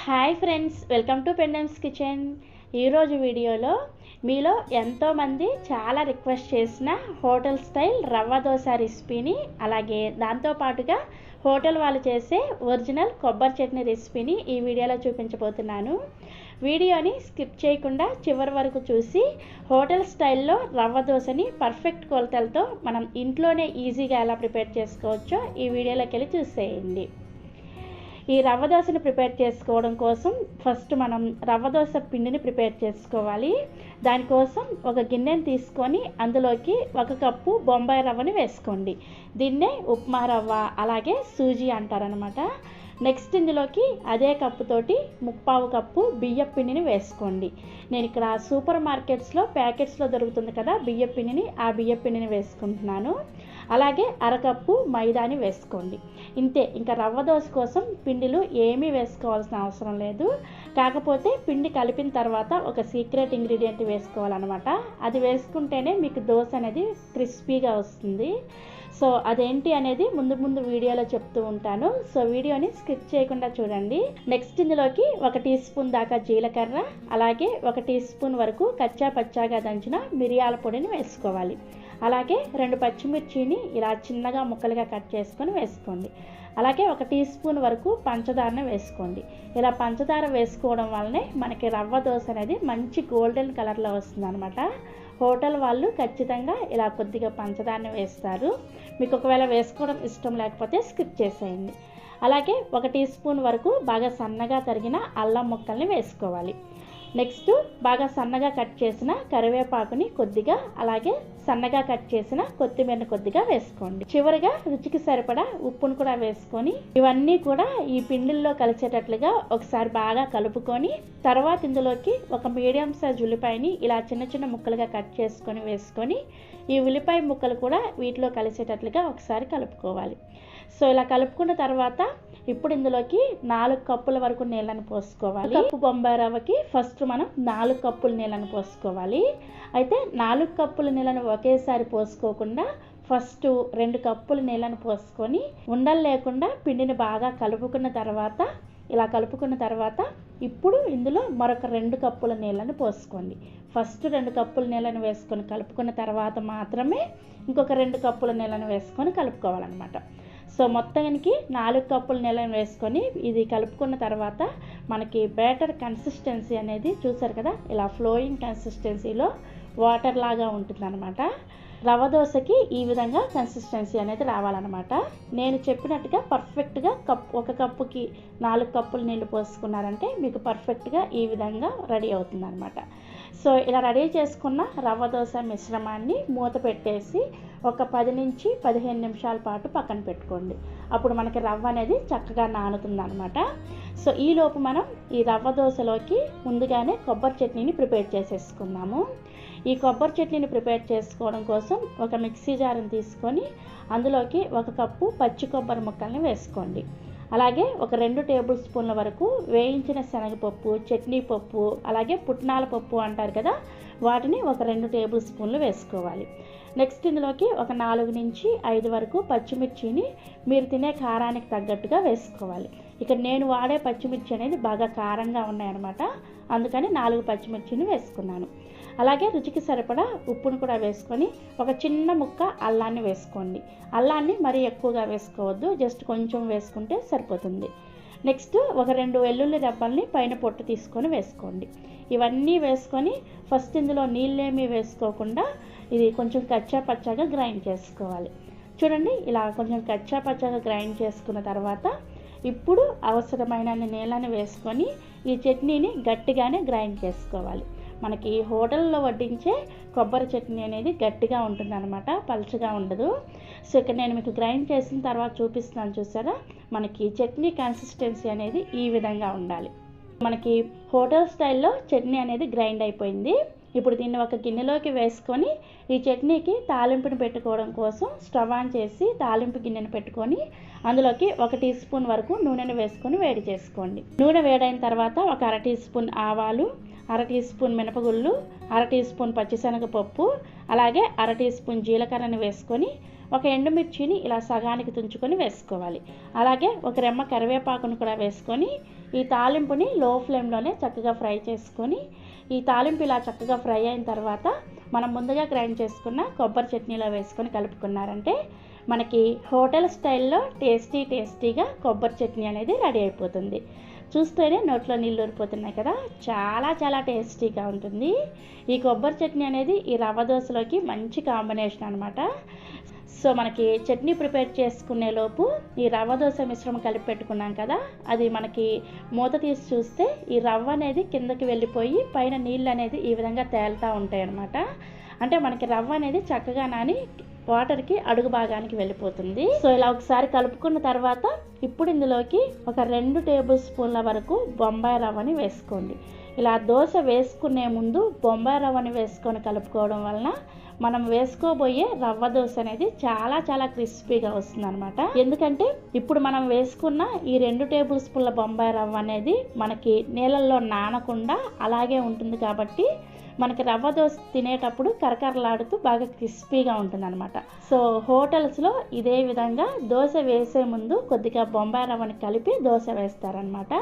Hi friends, welcome to పెండమ్స్ kitchen. ఈరోజు వీడియోలో మీలో ఎంతోమంది చాలా రిక్వెస్ట్ చేసిన హోటల్ స్టైల్ రవ్వ దోశ రెసిపీని, అలాగే దాంతోపాటుగా హోటల్ వాళ్ళు చేసే ఒరిజినల్ కొబ్బరి చట్నీ రెసిపీని ఈ వీడియోలో చూపించబోతున్నాను. వీడియోని స్కిప్ చేయకుండా చివరి వరకు చూసి హోటల్ స్టైల్లో రవ్వ దోశని పర్ఫెక్ట్ కొలతలతో మనం ఇంట్లోనే ఈజీగా ఎలా ప్రిపేర్ చేసుకోవచ్చో ఈ వీడియోలోకి వెళ్ళి చూసేయండి. ఈ రవ్వ దోశని ప్రిపేర్ చేసుకోవడం కోసం ఫస్ట్ మనం రవ్వ దోశ పిండిని ప్రిపేర్ చేసుకోవాలి. దానికోసం ఒక గిన్నెని తీసుకొని అందులోకి 1 కప్పు బొంబాయి రవ్వని వేసుకోండి. దీన్నే ఉప్మా రవ్వ అలాగే సూజీ అంటారనమాట. నెక్స్ట్ ఇందులోకి అదే కప్పుతోటి 1/4 కప్పు బియ్యం పిండిని వేసుకోండి. నేను ఇక్కడ సూపర్ మార్కెట్స్లో ప్యాకెట్స్లో దొరుకుతుంది కదా బియ్యం పిండిని, ఆ బియ్యం పిండిని వేసుకుంటున్నాను. అలాగే 1/2 కప్పు మైదాని వేసుకోండి. ఇంతే, ఇంకా రవ్వ దోశ కోసం పిండిలు ఏమీ వేసుకోవాల్సిన అవసరం లేదు. కాకపోతే పిండి కలిపిన తర్వాత ఒక సీక్రెట్ ఇంగ్రీడియంట్ వేసుకోవాలన్నమాట. అది వేసుకుంటేనే మీకు దోశ అనేది క్రిస్పీగా వస్తుంది. సో అదేంటి అనేది ముందు వీడియోలో చెప్తూ ఉంటాను. సో వీడియోని స్కిప్ చేయకుండా చూడండి. నెక్స్ట్ ఇందులోకి 1 టీ స్పూన్ దాకా జీలకర్ర, అలాగే 1 టీ స్పూన్ వరకు కచ్చా పచ్చాగా దంచిన మిరియాల పొడిని వేసుకోవాలి. అలాగే 2 పచ్చిమిర్చిని ఇలా చిన్నగా ముక్కలుగా కట్ చేసుకొని వేసుకోండి. అలాగే 1 టీ స్పూన్ వరకు పంచదారను వేసుకోండి. ఇలా పంచదార వేసుకోవడం వల్లనే మనకి రవ్వ దోశ అనేది మంచి గోల్డెన్ కలర్లో వస్తుంది అనమాట. హోటల్ వాళ్ళు ఖచ్చితంగా ఇలా కొద్దిగా పంచదారని వేస్తారు. మీకు ఒకవేళ వేసుకోవడం ఇష్టం లేకపోతే స్కిప్ చేసేయండి. అలాగే 1 టీ స్పూన్ వరకు బాగా సన్నగా తరిగిన అల్లం ముక్కల్ని వేసుకోవాలి. నెక్స్ట్ బాగా సన్నగా కట్ చేసిన కరివేపాకుని కొద్దిగా, అలాగే సన్నగా కట్ చేసిన కొత్తిమీరని కొద్దిగా వేసుకోండి. చివరిగా రుచికి సరిపడా ఉప్పును కూడా వేసుకొని ఇవన్నీ కూడా ఈ పిండిల్లో కలిసేటట్లుగా ఒకసారి బాగా కలుపుకొని తర్వాత ఇందులోకి ఒక మీడియం సైజ్ ఉల్లిపాయని ఇలా చిన్న చిన్న ముక్కలుగా కట్ చేసుకొని వేసుకొని ఈ ఉల్లిపాయ ముక్కలు కూడా వీటిలో కలిసేటట్లుగా ఒకసారి కలుపుకోవాలి. సో ఇలా కలుపుకున్న తర్వాత ఇప్పుడు ఇందులోకి 4 కప్పుల వరకు నీళ్ళని పోసుకోవాలి. కప్పు బొంబాయి రవ్వకి ఫస్ట్ మనం 4 కప్పుల నీళ్ళని పోసుకోవాలి. అయితే 4 కప్పుల నీళ్ళని ఒకేసారి పోసుకోకుండా ఫస్ట్ 2 కప్పుల నీళ్ళని పోసుకొని ఉండలు లేకుండా పిండిని బాగా కలుపుకున్న తర్వాత ఇప్పుడు ఇందులో మరొక 2 కప్పుల నీళ్ళని పోసుకోండి. ఫస్ట్ 2 కప్పుల నీళ్ళని వేసుకొని కలుపుకున్న తర్వాత మాత్రమే ఇంకొక 2 కప్పుల నీళ్ళని వేసుకొని కలుపుకోవాలన్నమాట. సో మొత్తానికి 4 కప్పుల నీళ్ళని వేసుకొని ఇది కలుపుకున్న తర్వాత మనకి బ్యాటర్ కన్సిస్టెన్సీ అనేది చూసారు కదా, ఇలా ఫ్లోయింగ్ కన్సిస్టెన్సీలో వాటర్ లాగా ఉంటుందన్నమాట. రవ్వ దోశకి ఈ విధంగా కన్సిస్టెన్సీ అనేది రావాలన్నమాట. నేను చెప్పినట్టుగా పర్ఫెక్ట్గా 1 కప్పుకి 4 కప్పుల నీళ్ళు పోసుకున్నారంటే మీకు పర్ఫెక్ట్గా ఈ విధంగా రెడీ అవుతుందన్నమాట. సో ఇలా రెడీ చేసుకున్న రవ్వ దోశ మిశ్రమాన్ని మూత పెట్టేసి ఒక 10 నుంచి 15 నిమిషాల పాటు పక్కన పెట్టుకోండి. అప్పుడు మనకి రవ్వ అనేది చక్కగా నానుతుందన్నమాట. సో ఈలోపు మనం ఈ రవ్వ దోశలోకి ముందుగానే కొబ్బరి చట్నీని ప్రిపేర్ చేసేసుకుందాము. ఈ కొబ్బరి చట్నీని ప్రిపేర్ చేసుకోవడం కోసం ఒక మిక్సీ జార్ని తీసుకొని అందులోకి 1 కప్పు పచ్చి కొబ్బరి ముక్కల్ని వేసుకోండి. అలాగే ఒక 2 టేబుల్ స్పూన్ల వరకు వేయించిన శనగపప్పు, చట్నీ పప్పు, అలాగే పుట్నాల పప్పు అంటారు కదా, వాటిని ఒక 2 టేబుల్ స్పూన్లు వేసుకోవాలి. నెక్స్ట్ ఇందులోకి ఒక 4 నుంచి 5 వరకు పచ్చిమిర్చిని మీరు తినే కారానికి తగ్గట్టుగా వేసుకోవాలి. ఇక్కడ నేను వాడే పచ్చిమిర్చి అనేది బాగా కారంగా ఉన్నాయన్నమాట, అందుకని 4 పచ్చిమిర్చిని వేసుకున్నాను. అలాగే రుచికి సరిపడా ఉప్పును కూడా వేసుకొని ఒక చిన్న ముక్క అల్లాన్ని వేసుకోండి. అల్లాన్ని మరీ ఎక్కువగా వేసుకోవద్దు, జస్ట్ కొంచెం వేసుకుంటే సరిపోతుంది. నెక్స్ట్ ఒక 2 వెల్లుల్లి రెబ్బల్ని పైన పొట్టు తీసుకొని వేసుకోండి. ఇవన్నీ వేసుకొని ఫస్ట్ ఇందులో నీళ్ళేమీ వేసుకోకుండా ఇది కొంచెం కచ్చా పచ్చాగా గ్రైండ్ చేసుకోవాలి. చూడండి, ఇలా కొంచెం కచ్చా పచ్చాగా గ్రైండ్ చేసుకున్న తర్వాత ఇప్పుడు అవసరమైన నీళ్ళని వేసుకొని ఈ చట్నీని గట్టిగానే గ్రైండ్ చేసుకోవాలి. మనకి హోటల్లో వడ్డించే కొబ్బరి చట్నీ అనేది గట్టిగా ఉంటుందన్నమాట, పలుచగా ఉండదు. సో ఇక్కడ నేను మీకు గ్రైండ్ చేసిన తర్వాత చూపిస్తున్నాను, చూసారా, మనకి చట్నీ కన్సిస్టెన్సీ అనేది ఈ విధంగా ఉండాలి. మనకి హోటల్ స్టైల్లో చట్నీ అనేది గ్రైండ్ అయిపోయింది. ఇప్పుడు దీన్ని ఒక గిన్నెలోకి వేసుకొని ఈ చట్నీకి తాలింపుని పెట్టుకోవడం కోసం స్టవ్ ఆన్ చేసి తాలింపు గిన్నెను పెట్టుకొని అందులోకి 1 టీ స్పూన్ వరకు నూనెను వేసుకొని వేడి చేసుకోండి. నూనె వేడైన తర్వాత ఒక 1/2 టీ స్పూన్ ఆవాలు, 1/2 టీ స్పూన్ మినపగుళ్ళు, 1/2 టీ స్పూన్ పచ్చిశనగపప్పు, అలాగే 1/2 టీ స్పూన్ జీలకర్రని వేసుకొని ఒక ఎండుమిర్చిని ఇలా సగానికి తుంచుకొని వేసుకోవాలి. అలాగే ఒక రెమ్మ కరివేపాకును కూడా వేసుకొని ఈ తాలింపుని లో ఫ్లేమ్లోనే చక్కగా ఫ్రై చేసుకొని, ఈ తాలింపు ఇలా చక్కగా ఫ్రై అయిన తర్వాత మనం ముందుగా గ్రైండ్ చేసుకున్న కొబ్బరి చట్నీలో వేసుకొని కలుపుకున్నారంటే మనకి హోటల్ స్టైల్లో టేస్టీగా కొబ్బరి చట్నీ అనేది రెడీ అయిపోతుంది. చూస్తేనే నోట్లో నీళ్ళు ఊరిపోతున్నాయి కదా, చాలా టేస్టీగా ఉంటుంది. ఈ కొబ్బరి చట్నీ అనేది ఈ రవ్వ దోశలోకి మంచి కాంబినేషన్ అనమాట. సో మనకి చట్నీ ప్రిపేర్ చేసుకునే లోపు ఈ రవ్వ దోశ మిశ్రమం కలిపి పెట్టుకున్నాం కదా, అది మనకి మూత తీసి చూస్తే ఈ రవ్వ అనేది కిందకి వెళ్ళిపోయి పైన నీళ్ళు అనేది ఈ విధంగా తేలుతూ ఉంటాయి అన్నమాట. అంటే మనకి రవ్వ అనేది చక్కగా నాని వాటర్కి అడుగు భాగానికి వెళ్ళిపోతుంది. సో ఇలా ఒకసారి కలుపుకున్న తర్వాత ఇప్పుడు ఇందులోకి ఒక 2 టేబుల్ స్పూన్ల వరకు బొంబాయి రవ్వని వేసుకోండి. ఇలా దోశ వేసుకునే ముందు బొంబాయి రవ్వని వేసుకొని కలుపుకోవడం వలన మనం వేసుకోబోయే రవ్వ దోశ అనేది చాలా క్రిస్పీగా వస్తుంది అనమాట. ఎందుకంటే ఇప్పుడు మనం వేసుకున్న ఈ 2 టేబుల్ స్పూన్ల బొంబాయి రవ్వ అనేది మనకి నీళ్ళల్లో నానకుండా అలాగే ఉంటుంది కాబట్టి మనకి రవ్వ దోశ తినేటప్పుడు కరకరలాడుతూ బాగా క్రిస్పీగా ఉంటుంది అనమాట. సో హోటల్స్లో ఇదే విధంగా దోశ వేసే ముందు కొద్దిగా బొంబాయి రవ్వని కలిపి దోశ వేస్తారనమాట.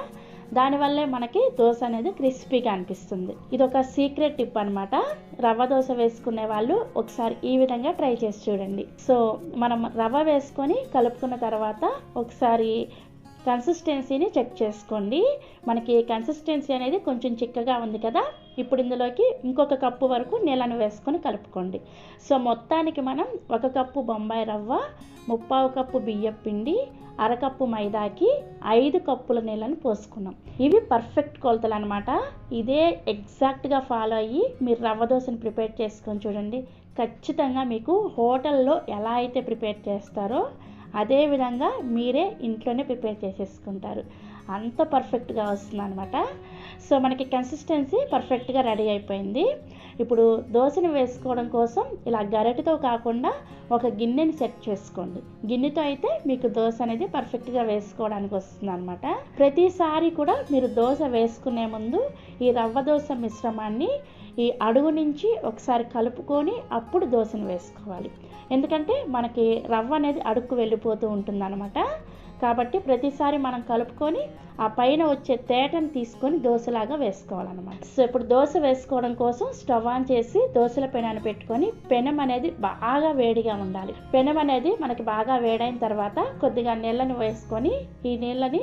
దానివల్లే మనకి దోశ అనేది క్రిస్పీగా అనిపిస్తుంది. ఇది ఒక సీక్రెట్ టిప్ అనమాట. రవ్వ దోశ వేసుకునే వాళ్ళు ఒకసారి ఈ విధంగా ట్రై చేసి చూడండి. సో మనం రవ్వ వేసుకొని కలుపుకున్న తర్వాత ఒకసారి కన్సిస్టెన్సీని చెక్ చేసుకోండి. మనకి కన్సిస్టెన్సీ అనేది కొంచెం చిక్కగా ఉంది కదా, ఇప్పుడు ఇందులోకి ఇంకొక కప్పు వరకు నీళ్ళను వేసుకొని కలుపుకోండి. సో మొత్తానికి మనం 1 కప్పు బొంబాయి రవ్వ, 1/4 కప్పు బియ్యం పిండి, అరకప్పు మైదాకి 5 కప్పుల నీళ్ళని పోసుకున్నాం. ఇవి పర్ఫెక్ట్ కొలతలు అనమాట. ఇదే ఎగ్జాక్ట్గా ఫాలో అయ్యి మీరు రవ్వ దోశని ప్రిపేర్ చేసుకొని చూడండి. ఖచ్చితంగా మీకు హోటల్లో ఎలా అయితే ప్రిపేర్ చేస్తారో అదే విధంగా మీరే ఇంట్లోనే ప్రిపేర్ చేసేసుకుంటారు. అంత పర్ఫెక్ట్గా వస్తుంది అనమాట. సో మనకి కన్సిస్టెన్సీ పర్ఫెక్ట్గా రెడీ అయిపోయింది. ఇప్పుడు దోశని వేసుకోవడం కోసం ఇలా గరిటెతో కాకుండా ఒక గిన్నెని సెట్ చేసుకోండి. గిన్నెతో అయితే మీకు దోశ అనేది పర్ఫెక్ట్గా వేసుకోవడానికి వస్తుంది అనమాట. ప్రతిసారి కూడా మీరు దోశ వేసుకునే ముందు ఈ రవ్వ దోశ మిశ్రమాన్ని ఈ అడుగు నుంచి ఒకసారి కలుపుకొని అప్పుడు దోశను వేసుకోవాలి. ఎందుకంటే మనకి రవ్వ అనేది అడుక్కు వెళ్ళిపోతూ ఉంటుంది అనమాట. కాబట్టి ప్రతిసారి మనం కలుపుకొని ఆ పైన వచ్చే తేటను తీసుకొని దోశలాగా వేసుకోవాలన్నమాట. సో ఇప్పుడు దోశ వేసుకోవడం కోసం స్టవ్ ఆన్ చేసి దోశల పెనాన్ని పెట్టుకొని పెనం అనేది బాగా వేడిగా ఉండాలి. పెనం అనేది మనకి బాగా వేడైన తర్వాత కొద్దిగా నీళ్ళని వేసుకొని ఈ నీళ్ళని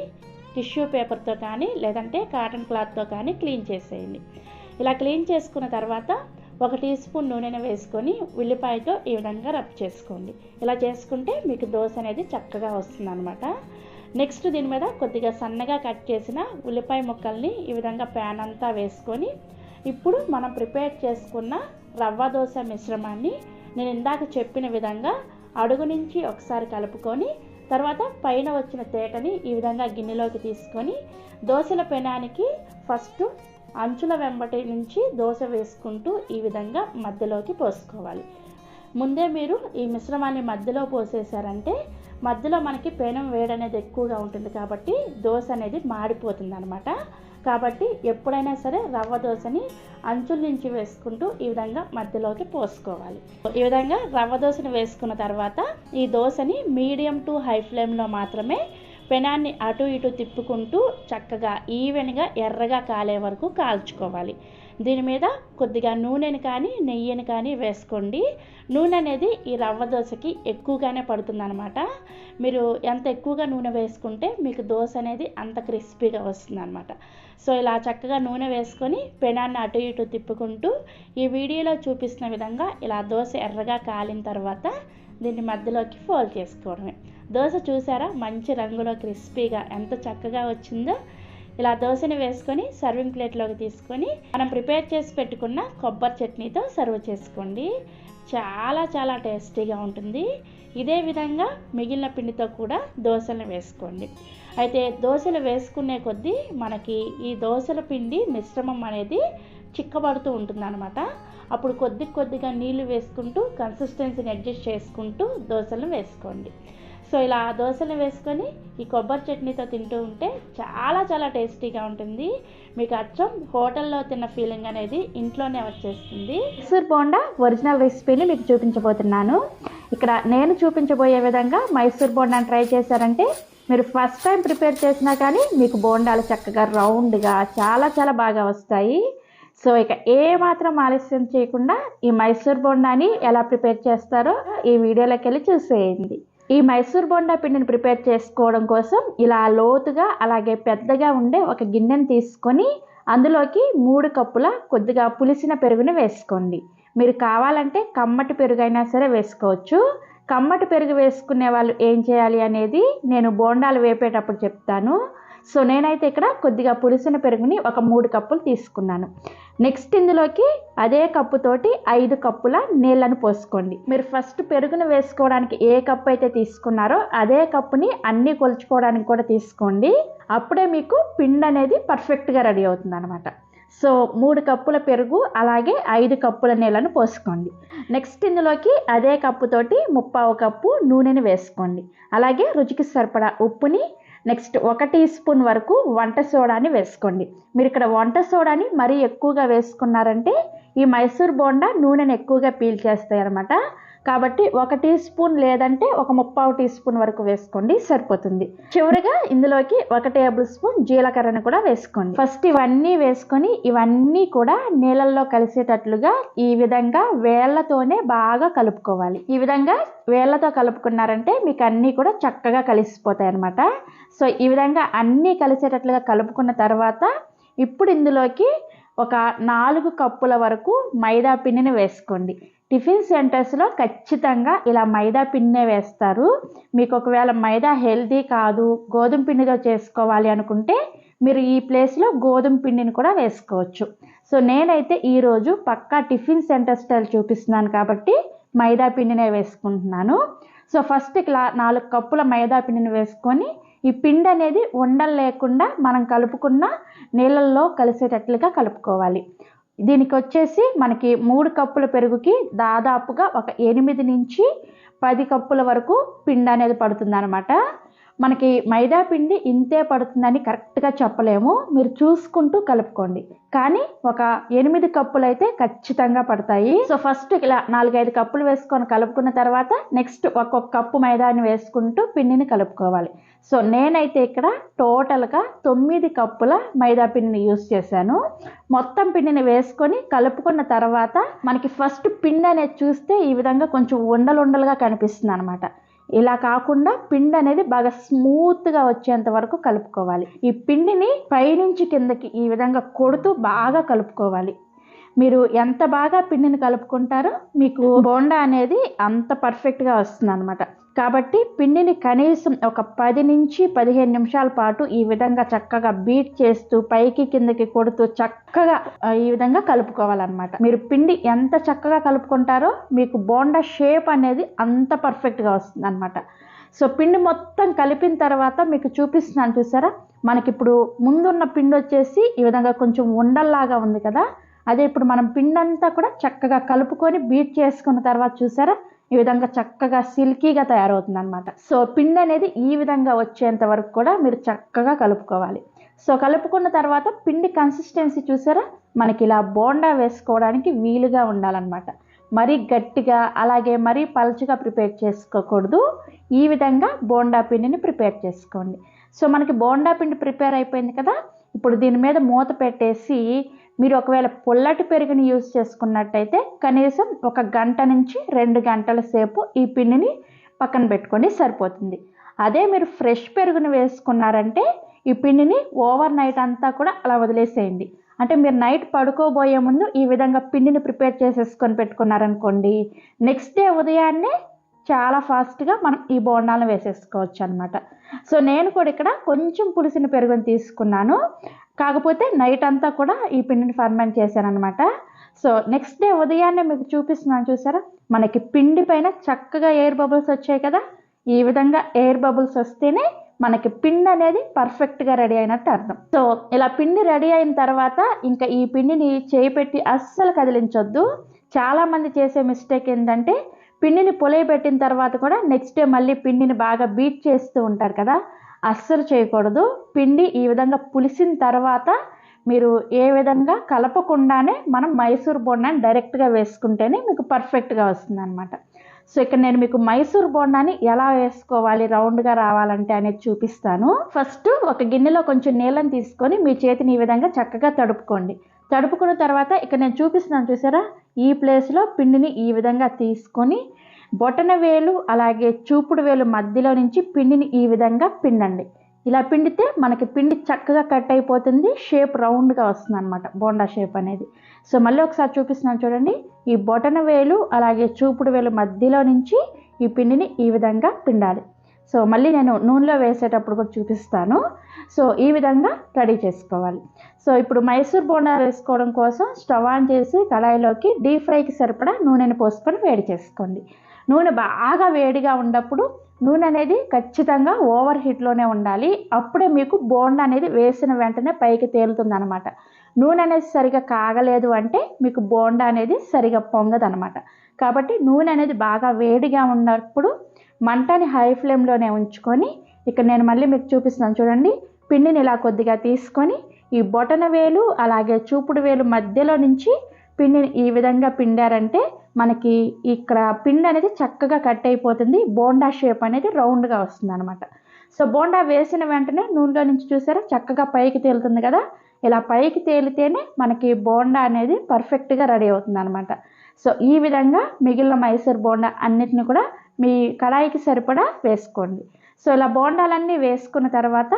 టిష్యూ పేపర్తో కానీ లేదంటే కాటన్ క్లాత్తో కానీ క్లీన్ చేసేయండి. ఇలా క్లీన్ చేసుకున్న తర్వాత 1 టీ స్పూన్ నూనెను వేసుకొని ఉల్లిపాయతో ఈ విధంగా రబ్ చేసుకోండి. ఇలా చేసుకుంటే మీకు దోశ అనేది చక్కగా వస్తుంది అనమాట. నెక్స్ట్ దీని మీద కొద్దిగా సన్నగా కట్ చేసిన ఉల్లిపాయ ముక్కల్ని ఈ విధంగా ప్యాన్ అంతా వేసుకొని ఇప్పుడు మనం ప్రిపేర్ చేసుకున్న రవ్వ దోశ మిశ్రమాన్ని నేను ఇందాక చెప్పిన విధంగా అడుగు నుంచి ఒకసారి కలుపుకొని తర్వాత పైన వచ్చిన తేటని ఈ విధంగా గిన్నెలోకి తీసుకొని దోశల పెనానికి ఫస్ట్ అంచుల వెంబటి నుంచి దోశ వేసుకుంటూ ఈ విధంగా మధ్యలోకి పోసుకోవాలి. ముందే మీరు ఈ మిశ్రమాన్ని మధ్యలో పోసేసారంటే మధ్యలో మనకి పెనం వేడనేది ఎక్కువగా ఉంటుంది కాబట్టి దోశ అనేది మాడిపోతుంది అనమాట. కాబట్టి ఎప్పుడైనా సరే రవ్వ దోశని అంచుల నుంచి వేసుకుంటూ ఈ విధంగా మధ్యలోకి పోసుకోవాలి. ఈ విధంగా రవ్వ దోశని వేసుకున్న తర్వాత ఈ దోశని మీడియం టు హై ఫ్లేమ్లో మాత్రమే పెనాన్ని అటు ఇటు తిప్పుకుంటూ చక్కగా ఈవెన్గా ఎర్రగా కాలే వరకు కాల్చుకోవాలి. దీని మీద కొద్దిగా నూనెని కానీ నెయ్యిని కానీ వేసుకోండి. నూనె అనేది ఈ రవ్వ దోశకి ఎక్కువగానే పడుతుంది అనమాట. మీరు ఎంత ఎక్కువగా నూనె వేసుకుంటే మీకు దోశ అనేది అంత క్రిస్పీగా వస్తుంది అనమాట. సో ఇలా చక్కగా నూనె వేసుకొని పెనాన్ని అటు ఇటు తిప్పుకుంటూ ఈ వీడియోలో చూపిస్తున్న విధంగా ఇలా దోశ ఎర్రగా కాలిన తర్వాత దీన్ని మధ్యలోకి ఫోల్డ్ చేసుకోవడమే. దోశ చూసారా మంచి రంగులో క్రిస్పీగా ఎంత చక్కగా వచ్చిందో. ఇలా దోశని వేసుకొని సర్వింగ్ ప్లేట్లోకి తీసుకొని మనం ప్రిపేర్ చేసి పెట్టుకున్న కొబ్బరి చట్నీతో సర్వ్ చేసుకోండి. చాలా టేస్టీగా ఉంటుంది. ఇదే విధంగా మిగిలిన పిండితో కూడా దోశలను వేసుకోండి. అయితే దోశలు వేసుకునే కొద్దీ మనకి ఈ దోశల పిండి మిశ్రమం అనేది చిక్కబడుతూ ఉంటుంది అనమాట. అప్పుడు కొద్దిగా నీళ్లు వేసుకుంటూ కన్సిస్టెన్సీని అడ్జస్ట్ చేసుకుంటూ దోశలను వేసుకోండి. సో ఇలా దోశలు వేసుకొని ఈ కొబ్బరి చట్నీతో తింటూ ఉంటే చాలా చాలా టేస్టీగా ఉంటుంది. మీకు అచ్చం హోటల్లో తిన్న ఫీలింగ్ అనేది ఇంట్లోనే వచ్చేస్తుంది. మైసూర్ బోండా ఒరిజినల్ రెసిపీని మీకు చూపించబోతున్నాను. ఇక్కడ నేను చూపించబోయే విధంగా మైసూర్ బోండాని ట్రై చేశారంటే మీరు ఫస్ట్ టైం ప్రిపేర్ చేసినా కానీ మీకు బోండాలు చక్కగా రౌండ్గా చాలా చాలా బాగా వస్తాయి. సో ఇక ఏ మాత్రం ఆలస్యం చేయకుండా ఈ మైసూర్ బోండాని ఎలా ప్రిపేర్ చేస్తారో ఈ వీడియోలోకి వెళ్ళి చూసేయండి. ఈ మైసూర్ బోండా పిండిని ప్రిపేర్ చేసుకోవడం కోసం ఇలా లోతుగా అలాగే పెద్దగా ఉండే ఒక గిన్నెని తీసుకొని అందులోకి 3 కప్పుల కొద్దిగా పులిసిన పెరుగుని వేసుకోండి. మీరు కావాలంటే కమ్మటి పెరుగు అయినా సరే వేసుకోవచ్చు. కమ్మటి పెరుగు వేసుకునే వాళ్ళు ఏం చేయాలి అనేది నేను బోండాలు వేపేటప్పుడు చెప్తాను. సో నేనైతే ఇక్కడ కొద్దిగా పులిసిన పెరుగుని ఒక 3 కప్పులు తీసుకున్నాను. నెక్స్ట్ ఇందులోకి అదే కప్పుతోటి 5 కప్పుల నీళ్ళను పోసుకోండి. మీరు ఫస్ట్ పెరుగును వేసుకోవడానికి ఏ కప్పు అయితే తీసుకున్నారో అదే కప్పుని అన్నీ కొలుచుకోవడానికి కూడా తీసుకోండి. అప్పుడే మీకు పిండి అనేది పర్ఫెక్ట్గా రెడీ అవుతుంది అనమాట. సో 3 కప్పుల పెరుగు అలాగే 5 కప్పుల నీళ్ళను పోసుకోండి. నెక్స్ట్ ఇందులోకి అదే కప్పుతోటి 1/2 కప్పు నూనెని వేసుకోండి. అలాగే రుచికి సరిపడా ఉప్పుని, నెక్స్ట్ 1 టీ స్పూన్ వరకు వంట సోడాని వేసుకోండి. మీరు ఇక్కడ వంట సోడాని మరీ ఎక్కువగా వేసుకున్నారంటే ఈ మైసూర్ బోండా నూనెని ఎక్కువగా పీల్చేస్తాయి అన్నమాట. కాబట్టి 1 టీ స్పూన్ లేదంటే ఒక 1/2 టీ స్పూన్ వరకు వేసుకోండి, సరిపోతుంది. చివరిగా ఇందులోకి 1 టేబుల్ స్పూన్ జీలకర్రను కూడా వేసుకోండి. ఫస్ట్ ఇవన్నీ వేసుకొని ఇవన్నీ కూడా నీళ్ళల్లో కలిసేటట్లుగా ఈ విధంగా వేళ్లతోనే బాగా కలుపుకోవాలి. ఈ విధంగా వేళ్లతో కలుపుకున్నారంటే మీకు అన్నీ కూడా చక్కగా కలిసిపోతాయి అన్నమాట. సో ఈ విధంగా అన్నీ కలిసేటట్లుగా కలుపుకున్న తర్వాత ఇప్పుడు ఇందులోకి ఒక 4 కప్పుల వరకు మైదా పిండిని వేసుకోండి. టిఫిన్ సెంటర్స్లో ఖచ్చితంగా ఇలా మైదా పిండినే వేస్తారు. మీకు ఒకవేళ మైదా హెల్తీ కాదు, గోధుమ పిండితో చేసుకోవాలి అనుకుంటే మీరు ఈ ప్లేస్లో గోధుమ పిండిని కూడా వేసుకోవచ్చు. సో నేనైతే ఈరోజు పక్కా టిఫిన్ సెంటర్ స్టైల్ చూపిస్తున్నాను కాబట్టి మైదా పిండినే వేసుకుంటున్నాను. సో ఫస్ట్ ఇలా 4 కప్పుల మైదా పిండిని వేసుకొని ఈ పిండి అనేది ఉండలు లేకుండా మనం కలుపుకున్న నీళ్ళల్లో కలిసేటట్లుగా కలుపుకోవాలి. దీనికి వచ్చేసి మనకి 3 కప్పుల పెరుగుకి దాదాపుగా ఒక 8 నుంచి 10 కప్పుల వరకు పిండి అనేది పడుతుంది అనమాట. మనకి మైదా పిండి ఇంతే పడుతుందని కరెక్ట్గా చెప్పలేము, మీరు చూసుకుంటూ కలుపుకోండి. కానీ ఒక 8 కప్పులు అయితే ఖచ్చితంగా పడతాయి. సో ఫస్ట్ ఇలా 4-5 కప్పులు వేసుకొని కలుపుకున్న తర్వాత నెక్స్ట్ ఒక్కొక్క కప్పు మైదాని వేసుకుంటూ పిండిని కలుపుకోవాలి. సో నేనైతే ఇక్కడ టోటల్గా 9 కప్పుల మైదా పిండిని యూస్ చేశాను. మొత్తం పిండిని వేసుకొని కలుపుకున్న తర్వాత మనకి ఫస్ట్ పిండి అనేది చూస్తే ఈ విధంగా కొంచెం ఉండలుగా కనిపిస్తుంది అనమాట. ఇలా కాకుండా పిండి అనేది బాగా స్మూత్గా వచ్చేంత వరకు కలుపుకోవాలి. ఈ పిండిని పైనుంచి కిందకి ఈ విధంగా కొడుతూ బాగా కలుపుకోవాలి. మీరు ఎంత బాగా పిండిని కలుపుకుంటారో మీకు బోండా అనేది అంత పర్ఫెక్ట్గా వస్తుంది అనమాట. కాబట్టి పిండిని కనీసం ఒక 10 నుంచి 15 నిమిషాల పాటు ఈ విధంగా చక్కగా బీట్ చేస్తూ పైకి కిందకి కొడుతూ చక్కగా ఈ విధంగా కలుపుకోవాలన్నమాట. మీరు పిండి ఎంత చక్కగా కలుపుకుంటారో మీకు బోండా షేప్ అనేది అంత పర్ఫెక్ట్గా వస్తుంది అనమాట. సో పిండి మొత్తం కలిపిన తర్వాత మీకు చూపిస్తున్నాను చూసారా, మనకి ఇప్పుడు ముందున్న పిండి వచ్చేసి ఈ విధంగా కొంచెం ఉండల్లాగా ఉంది కదా, అదే ఇప్పుడు మనం పిండి అంతా కూడా చక్కగా కలుపుకొని బీట్ చేసుకున్న తర్వాత చూసారా ఈ విధంగా చక్కగా సిల్కీగా తయారవుతుంది అనమాట. సో పిండి అనేది ఈ విధంగా వచ్చేంత వరకు కూడా మీరు చక్కగా కలుపుకోవాలి. సో కలుపుకున్న తర్వాత పిండి కన్సిస్టెన్సీ చూసారా, మనకి ఇలా బోండా వేసుకోవడానికి వీలుగా ఉండాలన్నమాట. మరీ గట్టిగా అలాగే మరీ పలుచగా ప్రిపేర్ చేసుకోకూడదు. ఈ విధంగా బోండా పిండిని ప్రిపేర్ చేసుకోండి. సో మనకి బోండా పిండి ప్రిపేర్ అయిపోయింది కదా, ఇప్పుడు దీని మీద మూత పెట్టేసి మీరు ఒకవేళ పుల్లటి పెరుగుని యూజ్ చేసుకున్నట్టయితే కనీసం 1 గంట నుంచి 2 గంటల సేపు ఈ పిండిని పక్కన పెట్టుకొని సరిపోతుంది. అదే మీరు ఫ్రెష్ పెరుగుని వేసుకున్నారంటే ఈ పిండిని ఓవర్ నైట్ అంతా కూడా అలా వదిలేసేయండి. అంటే మీరు నైట్ పడుకోబోయే ముందు ఈ విధంగా పిండిని ప్రిపేర్ చేసేసుకొని పెట్టుకున్నారనుకోండి, నెక్స్ట్ డే ఉదయాన్నే చాలా ఫాస్ట్గా మనం ఈ బోండాలను వేసేసుకోవచ్చు అనమాట. సో నేను కూడా ఇక్కడ కొంచెం పులిసిన పెరుగుని తీసుకున్నాను, కాకపోతే నైట్ అంతా కూడా ఈ పిండిని ఫర్మెంట్ చేశాను అనమాట. సో నెక్స్ట్ డే ఉదయాన్నే మీకు చూపిస్తున్నాను చూసారా, మనకి పిండి పైన చక్కగా ఎయిర్ బబుల్స్ వచ్చాయి కదా, ఈ విధంగా ఎయిర్ బబుల్స్ వస్తేనే మనకి పిండి అనేది పర్ఫెక్ట్గా రెడీ అయినట్టు అర్థం. సో ఇలా పిండి రెడీ అయిన తర్వాత ఇంకా ఈ పిండిని చేయి పెట్టి అస్సలు కదిలించొద్దు. చాలామంది చేసే మిస్టేక్ ఏంటంటే పిండిని పులియబెట్టిన తర్వాత కూడా నెక్స్ట్ డే మళ్ళీ పిండిని బాగా బీట్ చేస్తూ ఉంటారు కదా, అస్సలు చేయకూడదు. పిండి ఈ విధంగా పులిసిన తర్వాత మీరు ఏ విధంగా కలపకుండానే మనం మైసూర్ బోండాని డైరెక్ట్గా వేసుకుంటేనే మీకు పర్ఫెక్ట్గా వస్తుంది అనమాట. సో ఇక్కడ నేను మీకు మైసూర్ బోండాని ఎలా వేసుకోవాలి రౌండ్గా రావాలంటే అనేది చూపిస్తాను. ఫస్ట్ ఒక గిన్నెలో కొంచెం నీళ్ళని తీసుకొని మీ చేతిని ఈ విధంగా చక్కగా తడుపుకోండి. తడుపుకున్న తర్వాత ఇక్కడ నేను చూపిస్తున్నాను చూసారా, ఈ ప్లేస్లో పిండిని ఈ విధంగా తీసుకొని బొటన వేలు అలాగే చూపుడు వేలు మధ్యలో నుంచి పిండిని ఈ విధంగా పిండండి. ఇలా పిండితే మనకి పిండి చక్కగా కట్ అయిపోతుంది, షేప్ రౌండ్గా వస్తుంది అనమాట, బోండా షేప్ అనేది. సో మళ్ళీ ఒకసారి చూపిస్తున్నాను చూడండి, ఈ బొటన వేలు అలాగే చూపుడు వేలు మధ్యలో నుంచి ఈ పిండిని ఈ విధంగా పిండాలి. సో మళ్ళీ నేను నూనెలో వేసేటప్పుడు కూడా చూపిస్తాను. సో ఈ విధంగా రెడీ చేసుకోవాలి. సో ఇప్పుడు మైసూర్ బోండా వేసుకోవడం కోసం స్టవ్ ఆన్ చేసి కడాయిలోకి డీప్ ఫ్రైకి సరిపడా నూనెని పోసుకొని వేడి చేసుకోండి. నూనె బాగా వేడిగా ఉన్నప్పుడు నూనె అనేది ఖచ్చితంగా ఓవర్ హీట్లోనే ఉండాలి. అప్పుడే మీకు బోండా అనేది వేసిన వెంటనే పైకి తేలుతుంది అనమాట. నూనె అనేది సరిగా కాగలేదు అంటే మీకు బోండా అనేది సరిగా పొంగదు అనమాట. కాబట్టి నూనె అనేది బాగా వేడిగా ఉన్నప్పుడు మంటని హై ఫ్లేమ్లోనే ఉంచుకొని, ఇక్కడ నేను మళ్ళీ మీకు చూపిస్తున్నాను చూడండి, పిండిని ఇలా కొద్దిగా తీసుకొని ఈ బొటన వేలు అలాగే చూపుడు వేలు మధ్యలో నుంచి పిండిని ఈ విధంగా పిండారంటే మనకి ఇక్కడ పిండి అనేది చక్కగా కట్ అయిపోతుంది, బోండా షేప్ అనేది రౌండ్గా వస్తుంది అనమాట. సో బోండా వేసిన వెంటనే నూనెలో నుంచి చూసారా చక్కగా పైకి తేలుతుంది కదా, ఇలా పైకి తేలితేనే మనకి బోండా అనేది పర్ఫెక్ట్గా రెడీ అవుతుంది అనమాట. సో ఈ విధంగా మిగిలిన మైసూర్ బోండా అన్నిటిని కూడా మీ కడాయికి సరిపడా వేసుకోండి. సో ఇలా బోండాలన్నీ వేసుకున్న తర్వాత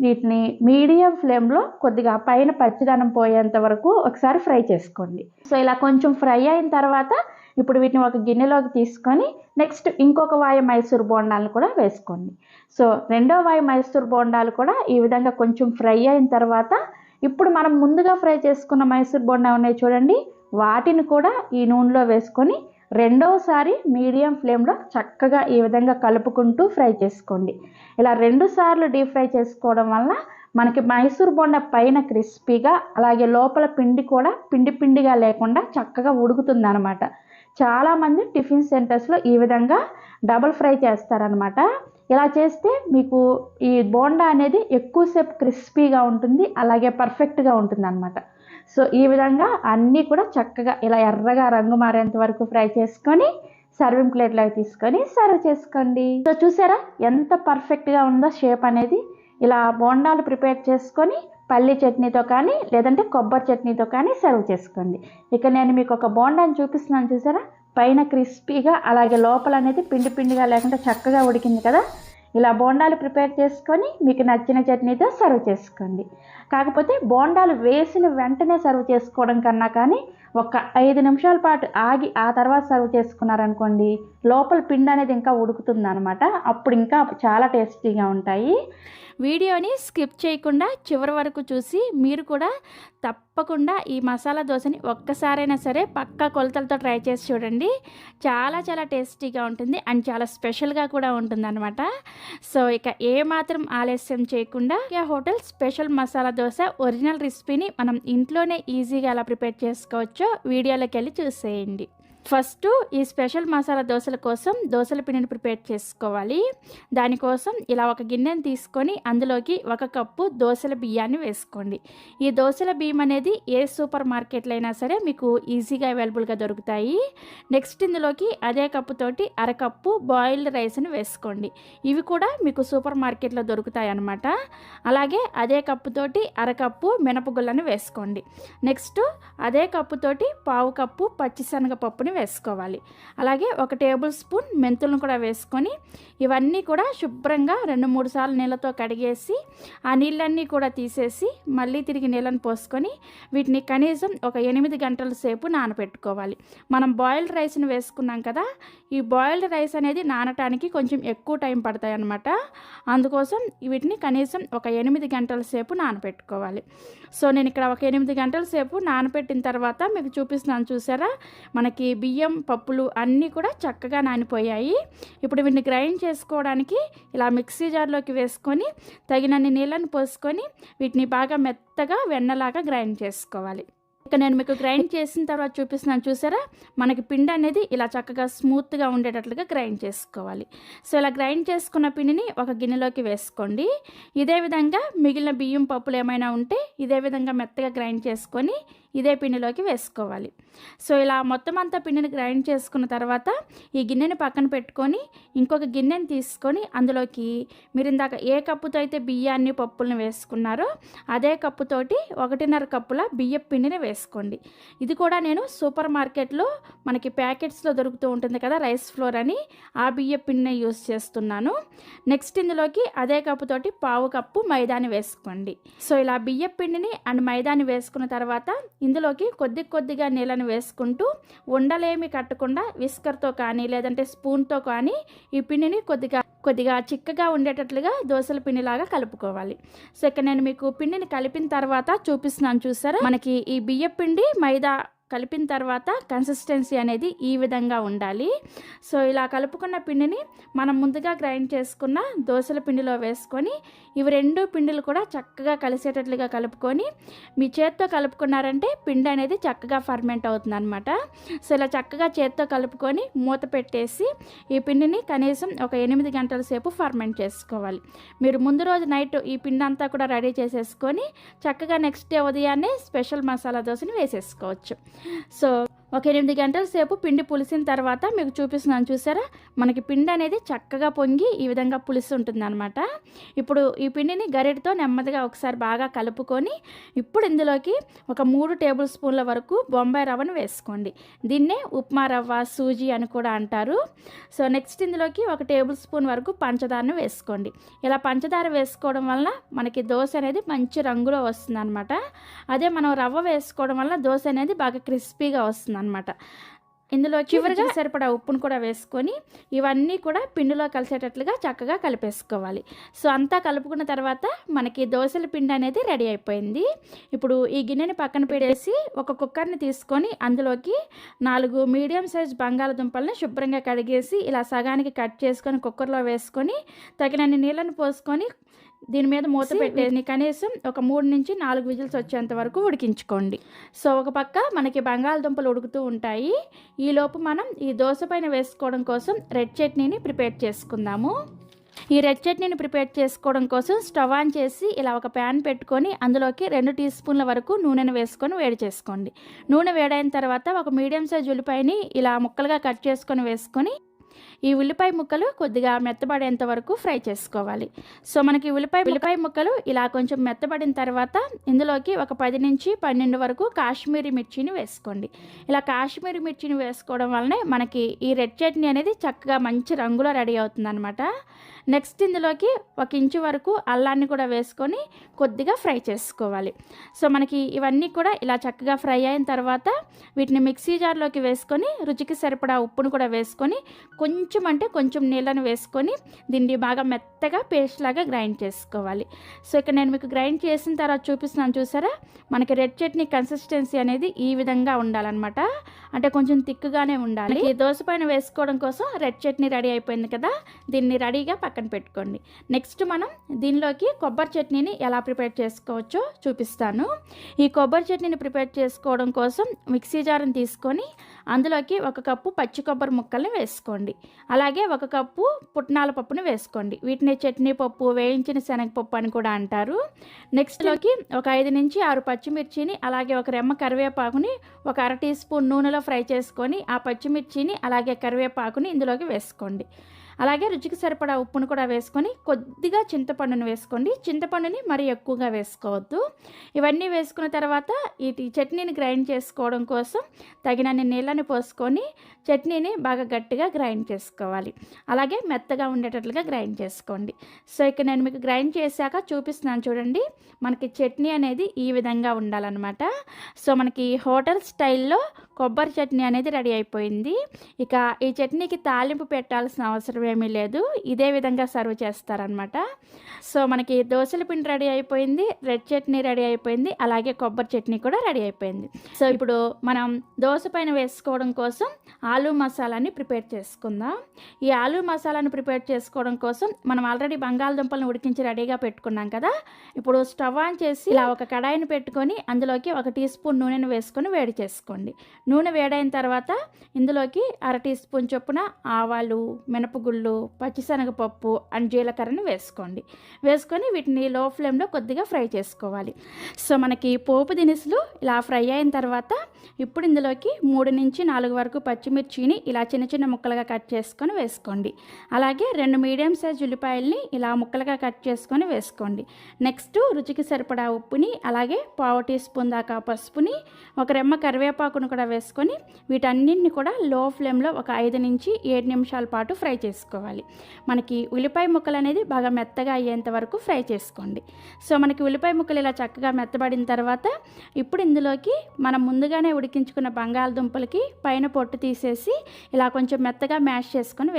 వీటిని మీడియం ఫ్లేమ్లో కొద్దిగా పైన పచ్చిదనం పోయేంత వరకు ఒకసారి ఫ్రై చేసుకోండి. సో ఇలా కొంచెం ఫ్రై అయిన తర్వాత ఇప్పుడు వీటిని ఒక గిన్నెలోకి తీసుకొని నెక్స్ట్ ఇంకొక వాయి మైసూర్ బోండాలను కూడా వేసుకోండి. సో రెండో వాయి మైసూర్ బోండాలు కూడా ఈ విధంగా కొంచెం ఫ్రై అయిన తర్వాత ఇప్పుడు మనం ముందుగా ఫ్రై చేసుకున్న మైసూర్ బోండా ఉన్నాయి చూడండి, వాటిని కూడా ఈ నూనెలో వేసుకొని రెండోసారి మీడియం ఫ్లేమ్లో చక్కగా ఈ విధంగా కలుపుకుంటూ ఫ్రై చేసుకోండి. ఇలా 2 సార్లు డీప్ ఫ్రై చేసుకోవడం వల్ల మనకి మైసూర్ బోండా పైన క్రిస్పీగా అలాగే లోపల పిండి కూడా పిండిగా లేకుండా చక్కగా ఉడుకుతుంది అనమాట. చాలామంది టిఫిన్ సెంటర్స్లో ఈ విధంగా డబుల్ ఫ్రై చేస్తారనమాట. ఇలా చేస్తే మీకు ఈ బోండా అనేది ఎక్కువసేపు క్రిస్పీగా ఉంటుంది, అలాగే పర్ఫెక్ట్గా ఉంటుంది అనమాట. సో ఈ విధంగా అన్నీ కూడా చక్కగా ఇలా ఎర్రగా రంగు మారేంత వరకు ఫ్రై చేసుకొని సర్వింగ్ ప్లేట్లోకి తీసుకొని సర్వ్ చేసుకోండి. సో చూసారా ఎంత పర్ఫెక్ట్గా ఉందో షేప్ అనేది. ఇలా బోండాలు ప్రిపేర్ చేసుకొని పల్లి చట్నీతో కానీ లేదంటే కొబ్బరి చట్నీతో కానీ సర్వ్ చేసుకోండి. ఇక నేను మీకు ఒక బోండాని చూపిస్తున్నాను చూసారా, పైన క్రిస్పీగా అలాగే లోపల అనేది పిండిగా లేకుండా చక్కగా ఉడికింది కదా. ఇలా బోండాలు ప్రిపేర్ చేసుకొని మీకు నచ్చిన చట్నీతో సర్వ్ చేసుకోండి. కాకపోతే బోండాలు వేసిన వెంటనే సర్వ్ చేసుకోవడం కన్నా కానీ ఒక 5 నిమిషాల పాటు ఆగి ఆ తర్వాత సర్వ్ చేసుకున్నారనుకోండి, లోపల పిండి అనేది ఇంకా ఉడుకుతుంది అనమాట. అప్పుడు ఇంకా చాలా టేస్టీగా ఉంటాయి. వీడియోని స్కిప్ చేయకుండా చివరి వరకు చూసి మీరు కూడా తప్పకుండా ఈ మసాలా దోశని ఒక్కసారైనా సరే పక్కా కొలతలతో ట్రై చేసి చూడండి. చాలా చాలా టేస్టీగా ఉంటుంది అండ్ చాలా స్పెషల్గా కూడా ఉంటుంది అనమాట. సో ఇక ఏమాత్రం ఆలస్యం చేయకుండా hotel special masala dosa original రెసిపీని మనం ఇంట్లోనే ఈజీగా ఎలా ప్రిపేర్ చేసుకోవచ్చో వీడియోలోకి వెళ్ళి చూసేయండి. ఫస్ట్ ఈ స్పెషల్ మసాలా దోశల కోసం దోశల పిండిని ప్రిపేర్ చేసుకోవాలి. దానికోసం ఇలా ఒక గిన్నెని తీసుకొని అందులోకి 1 కప్పు దోశల బియ్యాన్ని వేసుకోండి. ఈ దోశల బియ్యం అనేది ఏ సూపర్ మార్కెట్లో అయినా సరే మీకు ఈజీగా అవైలబుల్గా దొరుకుతాయి. నెక్స్ట్ ఇందులోకి అదే కప్పుతోటి 1/2 కప్పు బాయిల్డ్ రైస్ని వేసుకోండి. ఇవి కూడా మీకు సూపర్ మార్కెట్లో దొరుకుతాయి అన్నమాట. అలాగే అదే కప్పుతోటి 1/2 కప్పు మినపగుళ్ళని వేసుకోండి. నెక్స్ట్ అదే కప్పుతోటి 1/2 కప్పు పచ్చిశనగపప్పుని వేసుకోవాలి. అలాగే 1 టేబుల్ స్పూన్ మెంతులను కూడా వేసుకొని ఇవన్నీ కూడా శుభ్రంగా 2-3 సార్లు నీళ్ళతో కడిగేసి ఆ నీళ్ళన్నీ కూడా తీసేసి మళ్ళీ తిరిగి నీళ్ళని పోసుకొని వీటిని కనీసం ఒక 8 గంటల సేపు నానబెట్టుకోవాలి. మనం బాయిల్డ్ రైస్ని వేసుకున్నాం కదా, ఈ బాయిల్డ్ రైస్ అనేది నానటానికి కొంచెం ఎక్కువ టైం పడతాయి అన్నమాట. అందుకోసం వీటిని కనీసం ఒక 8 గంటల సేపు నానబెట్టుకోవాలి. సో నేను ఇక్కడ ఒక 8 గంటల సేపు నానబెట్టిన తర్వాత మీకు చూపిస్తున్నాను చూసారా, మనకి బియ్యం పప్పులు అన్నీ కూడా చక్కగా నానిపోయాయి. ఇప్పుడు వీటిని గ్రైండ్ చేసుకోవడానికి ఇలా మిక్సీ జార్లోకి వేసుకొని తగినన్ని నీళ్ళని పోసుకొని వీటిని బాగా మెత్తగా వెన్నలాగా గ్రైండ్ చేసుకోవాలి. ఇక నేను మీకు గ్రైండ్ చేసిన తర్వాత చూపిస్తున్నాను, చూసారా? మనకి పిండి అనేది ఇలా చక్కగా స్మూత్గా ఉండేటట్లుగా గ్రైండ్ చేసుకోవాలి. సో ఇలా గ్రైండ్ చేసుకున్న పిండిని ఒక గిన్నెలోకి వేసుకోండి. ఇదే విధంగా మిగిలిన బియ్యం పప్పులు ఏమైనా ఉంటే ఇదే విధంగా మెత్తగా గ్రైండ్ చేసుకొని ఇదే పిండిలోకి వేసుకోవాలి. సో ఇలా మొత్తం అంతా పిండిని గ్రైండ్ చేసుకున్న తర్వాత ఈ గిన్నెని పక్కన పెట్టుకొని ఇంకొక గిన్నెని తీసుకొని అందులోకి మీరు ఇందాక ఏ కప్పుతో అయితే బియ్యాన్ని పప్పులను వేసుకున్నారో అదే కప్పుతోటి 1.5 కప్పుల బియ్యం పిండిని వేసుకోండి. ఇది కూడా నేను సూపర్ మార్కెట్లో మనకి ప్యాకెట్స్లో దొరుకుతూ ఉంటుంది కదా, రైస్ ఫ్లోర్ అని, ఆ బియ్యం పిండిని యూస్ చేస్తున్నాను. నెక్స్ట్ ఇందులోకి అదే కప్పుతోటి 1/2 కప్పు మైదాని వేసుకోండి. సో ఇలా బియ్యం పిండిని అండ్ మైదాని వేసుకున్న తర్వాత ఇందులోకి కొద్దిగా నీళ్ళని వేసుకుంటూ ఉండలేమి కట్టకుండా విస్కర్తో కానీ లేదంటే స్పూన్తో కానీ ఈ పిండిని కొద్దిగా చిక్కగా ఉండేటట్లుగా దోసల పిండిలాగా కలుపుకోవాలి. సో ఇక్కడ నేను మీకు పిండిని కలిపిన తర్వాత చూపిస్తున్నాను, చూసారా? మనకి ఈ బియ్యం పిండి మైదా కలిపిన తర్వాత కన్సిస్టెన్సీ అనేది ఈ విధంగా ఉండాలి. సో ఇలా కలుపుకున్న పిండిని మనం ముందుగా గ్రైండ్ చేసుకున్న దోసల పిండిలో వేసుకొని ఇవి 2 పిండిలు కూడా చక్కగా కలిసేటట్లుగా కలుపుకొని మీ చేత్తో కలుపుకున్నారంటే పిండి అనేది చక్కగా ఫర్మెంట్ అవుతుంది అనమాట. సో ఇలా చక్కగా చేత్తో కలుపుకొని మూత పెట్టేసి ఈ పిండిని కనీసం ఒక 8 గంటల సేపు ఫర్మెంట్ చేసుకోవాలి. మీరు ముందు రోజు నైట్ ఈ పిండి అంతా కూడా రెడీ చేసేసుకొని చక్కగా నెక్స్ట్ డే ఉదయాన్నే స్పెషల్ మసాలా దోశని వేసేసుకోవచ్చు. సో ఒక 8 గంటల సేపు పిండి పులిసిన తర్వాత మీకు చూపిస్తున్నాను, చూసారా? మనకి పిండి అనేది చక్కగా పొంగి ఈ విధంగా పులిసి ఉంటుందన్నమాట. ఇప్పుడు ఈ పిండిని గరిటతో నెమ్మదిగా ఒకసారి బాగా కలుపుకొని ఇప్పుడు ఇందులోకి ఒక 3 టేబుల్ స్పూన్ల వరకు బొంబాయి రవ్వను వేసుకోండి. దీన్నే ఉప్మా రవ్వ, సూజీ అని కూడా అంటారు. సో నెక్స్ట్ ఇందులోకి 1 టేబుల్ స్పూన్ వరకు పంచదారను వేసుకోండి. ఇలా పంచదార వేసుకోవడం వల్ల మనకి దోశ అనేది మంచి రంగులో వస్తుంది అనమాట. అదే మనం రవ్వ వేసుకోవడం వల్ల దోశ అనేది బాగా క్రిస్పీగా వస్తుంది అనమాట. ఇందులో చివరిగా సరిపడా ఉప్పును కూడా వేసుకొని ఇవన్నీ కూడా పిండిలో కలిసేటట్లుగా చక్కగా కలిపేసుకోవాలి. సో అంతా కలుపుకున్న తర్వాత మనకి దోశల పిండి అనేది రెడీ అయిపోయింది. ఇప్పుడు ఈ గిన్నెని పక్కన పెట్టేసి ఒక కుక్కర్ని తీసుకొని అందులోకి 4 మీడియం సైజ్ బంగాళదుంపలను శుభ్రంగా కడిగేసి ఇలా సగానికి కట్ చేసుకొని కుక్కర్లో వేసుకొని తగినన్ని నీళ్ళని పోసుకొని దీని మీద మూత పెట్టేసి కనీసం ఒక 3 నుంచి 4 విజిల్స్ వచ్చేంత వరకు ఉడికించుకోండి. సో ఒక పక్క మనకి బంగాళదుంపలు ఉడుకుతూ ఉంటాయి. ఈలోపు మనం ఈ దోశ పైన వేసుకోవడం కోసం రెడ్ చట్నీని ప్రిపేర్ చేసుకుందాము. ఈ రెడ్ చట్నీని ప్రిపేర్ చేసుకోవడం కోసం స్టవ్ ఆన్ చేసి ఇలా ఒక ప్యాన్ పెట్టుకొని అందులోకి 2 టీ స్పూన్ల వరకు నూనెను వేసుకొని వేడి చేసుకోండి. నూనె వేడైన తర్వాత ఒక మీడియం సైజ్ ఉల్లిపాయని ఇలా ముక్కలుగా కట్ చేసుకొని వేసుకొని ఈ ఉల్లిపాయ ముక్కలు కొద్దిగా మెత్తబడేంత వరకు ఫ్రై చేసుకోవాలి. సో మనకి ఉల్లిపాయ ముక్కలు ఇలా కొంచెం మెత్తబడిన తర్వాత ఇందులోకి ఒక 10 నుంచి 12 వరకు కాశ్మీరీ మిర్చిని వేసుకోండి. ఇలా కాశ్మీరీ మిర్చిని వేసుకోవడం వల్లనే మనకి ఈ రెడ్ చట్నీ అనేది చక్కగా మంచి రంగులో రెడీ అవుతుంది అనమాట. నెక్స్ట్ ఇందులోకి 1 ఇంచు వరకు అల్లాన్ని కూడా వేసుకొని కొద్దిగా ఫ్రై చేసుకోవాలి. సో మనకి ఇవన్నీ కూడా ఇలా చక్కగా ఫ్రై అయిన తర్వాత వీటిని మిక్సీ జార్లోకి వేసుకొని రుచికి సరిపడా ఉప్పును కూడా వేసుకొని కొంచెం నీళ్ళను వేసుకొని దీన్ని బాగా మెత్తగా పేస్ట్ లాగా గ్రైండ్ చేసుకోవాలి. సో ఇక్కడ నేను మీకు గ్రైండ్ చేసిన తర్వాత చూపిస్తున్నాను, చూసారా? మనకి రెడ్ చట్నీ కన్సిస్టెన్సీ అనేది ఈ విధంగా ఉండాలన్నమాట. అంటే కొంచెం థిక్గానే ఉండాలి. ఈ దోశ పైన వేసుకోవడం కోసం రెడ్ చట్నీ రెడీ అయిపోయింది కదా, దీన్ని రెడీగా పక్కన పెట్టుకోండి. నెక్స్ట్ మనం దీనిలోకి కొబ్బరి చట్నీని ఎలా ప్రిపేర్ చేసుకోవచ్చో చూపిస్తాను. ఈ కొబ్బరి చట్నీని ప్రిపేర్ చేసుకోవడం కోసం మిక్సీ జార్ని తీసుకొని అందులోకి 1 కప్పు పచ్చి కొబ్బరి ముక్కల్ని వేసుకోండి. అలాగే 1 కప్పు పుట్నాల పప్పును వేసుకోండి. వీటిని చట్నీ పప్పు, వేయించిన శనగపప్పు అని కూడా అంటారు. నెక్స్ట్లోకి ఒక 5 నుంచి 6 పచ్చిమిర్చిని అలాగే 1 రెమ్మ కరివేపాకుని ఒక 1/2 టీ స్పూన్ నూనెలో ఫ్రై చేసుకొని ఆ పచ్చిమిర్చిని అలాగే కరివేపాకుని ఇందులోకి వేసుకోండి. అలాగే రుచికి సరిపడా ఉప్పును కూడా వేసుకొని కొద్దిగా చింతపండును వేసుకోండి. చింతపండుని మరీ ఎక్కువగా వేసుకోవద్దు. ఇవన్నీ వేసుకున్న తర్వాత ఈ చట్నీని గ్రైండ్ చేసుకోవడం కోసం తగినన్ని నీళ్ళని పోసుకొని చట్నీని బాగా గట్టిగా గ్రైండ్ చేసుకోవాలి. అలాగే మెత్తగా ఉండేటట్లుగా గ్రైండ్ చేసుకోండి. సో ఇక్కడ నేను మీకు గ్రైండ్ చేశాక చూపిస్తున్నాను చూడండి. మనకి చట్నీ అనేది ఈ విధంగా ఉండాలన్నమాట. సో మనకి హోటల్ స్టైల్లో కొబ్బరి చట్నీ అనేది రెడీ అయిపోయింది. ఇక ఈ చట్నీకి తాలింపు పెట్టాల్సిన అవసరం అవసరం ఏమీ లేదు, ఇదే విధంగా సర్వ్ చేస్తారనమాట. సో మనకి దోశల పిండి రెడీ అయిపోయింది, రెడ్ చట్నీ రెడీ అయిపోయింది, అలాగే కొబ్బరి చట్నీ కూడా రెడీ అయిపోయింది. సో ఇప్పుడు మనం దోశ పైన వేసుకోవడం కోసం ఆలూ మసాలాని ప్రిపేర్ చేసుకుందాం. ఈ ఆలూ మసాలాని ప్రిపేర్ చేసుకోవడం కోసం మనం ఆల్రెడీ బంగాళదుంపలను ఉడికించి రెడీగా పెట్టుకున్నాం కదా. ఇప్పుడు స్టవ్ ఆన్ చేసి ఇలా ఒక కడాయిని పెట్టుకొని అందులోకి 1 టీ స్పూన్ నూనెను వేసుకొని వేడి చేసుకోండి. నూనె వేడైన తర్వాత ఇందులోకి 1/2 టీ స్పూన్ చొప్పున ఆవాలు, మినపగుళ్ళు, పచ్చిశనగపప్పు అండ్ జీలకర్రను వేసుకోండి. వేసుకొని వీటిని లో ఫ్లేమ్లో కొద్దిగా ఫ్రై చేసుకోవాలి. సో మనకి పోపు దినుసులు ఇలా ఫ్రై అయిన తర్వాత ఇప్పుడు ఇందులోకి 3 నుంచి 4 వరకు పచ్చిమిర్చిని ఇలా చిన్న చిన్న ముక్కలుగా కట్ చేసుకొని వేసుకోండి. అలాగే 2 మీడియం సైజ్ ఉల్లిపాయల్ని ఇలా ముక్కలుగా కట్ చేసుకొని వేసుకోండి. నెక్స్ట్ రుచికి సరిపడా ఉప్పుని, అలాగే 1/2 టీ స్పూన్ దాకా పసుపుని, 1 రెమ్మ కరివేపాకును కూడా వేసుకొని వీటన్నింటిని కూడా లో ఫ్లేమ్లో ఒక 5 నుంచి 7 నిమిషాల పాటు ఫ్రై చేసుకోవాలి. మనకి ఉల్లిపాయ ముక్కలు అనేది బాగా మెత్తగా అయ్యేంత వరకు ఫ్రై చేసుకోండి. సో మనకి ఉల్లిపాయ ముక్కలు ఇలా చక్కగా మెత్తబడిన తర్వాత ఇప్పుడు ఇందులోకి మనం ముందుగానే ఉడికించుకున్న బంగాళదుంపలకి పైన పొట్టు తీసేసి ఇలా కొంచెం మెత్తగా మ్యాష్ చేసుకొని